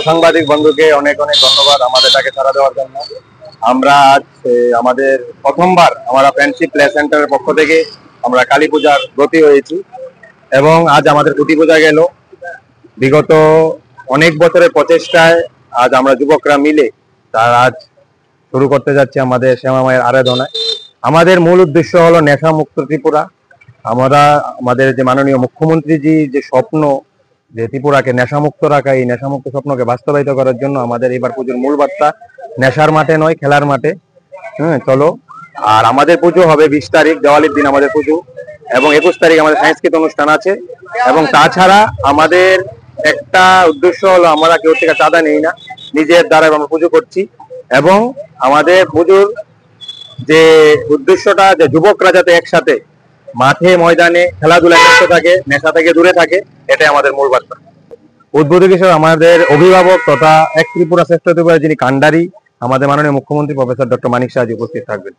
সাংবাদিক বন্ধুকে অনেক অনেক ধন্যবাদ আমাদের ডাকে সাড়া দেওয়ার জন্য। আমরা আজ আমাদের প্রথমবার আমরা ফ্রেন্ডশিপ প্লে সেন্টারের পক্ষ থেকে আমরা কালী পূজার ব্রতী হয়েছি এবং আজ আমাদের কুটি পূজা গেল। বিগত অনেক বছরের প্রচেষ্টায় আজ আমরা যুবকরা মিলে তার আজ শুরু করতে যাচ্ছি আমাদের শ্যামা মায়ের আরাধনায়। আমাদের মূল উদ্দেশ্য হলো নেশা মুক্ত ত্রিপুরা। আমরা আমাদের যে মাননীয় মুখ্যমন্ত্রীজি যে স্বপ্ন যে ত্রিপুরাকে নেশামুক্ত রাখা, এই নেশামুক্ত স্বপ্নকে বাস্তবায়িত করার জন্য আমাদের এবার পুজোর মূল বার্তা নেশার মাঠে নয়, খেলার মাঠে। চলো। আর আমাদের পুজো হবে 20 তারিখ, দেওয়ালির দিন আমাদের পুজো, এবং 21 তারিখ আমাদের সাংস্কৃতিক অনুষ্ঠান আছে। এবং তাছাড়া আমাদের একটা উদ্দেশ্য হলো আমরা কেউ থেকে চাঁদা নেই না, নিজের দ্বারা আমরা পুজো করছি। এবং আমাদের পুজোর যে উদ্দেশ্যটা যে যুবকরা যাতে একসাথে মাঠে ময়দানে খেলাধুলায় ব্যস্ত থাকে, নেশা থেকে দূরে থাকে, এটাই আমাদের মূল বার্তা। উদ্বোধক হিসেবে আমাদের অভিভাবক তথা এক ত্রিপুরা শ্রেষ্ঠ ত্রিপুরা যিনি কান্ডারি আমাদের মাননীয় মুখ্যমন্ত্রী প্রফেসর ডক্টর মানিক সাহাজি উপস্থিত থাকবেন।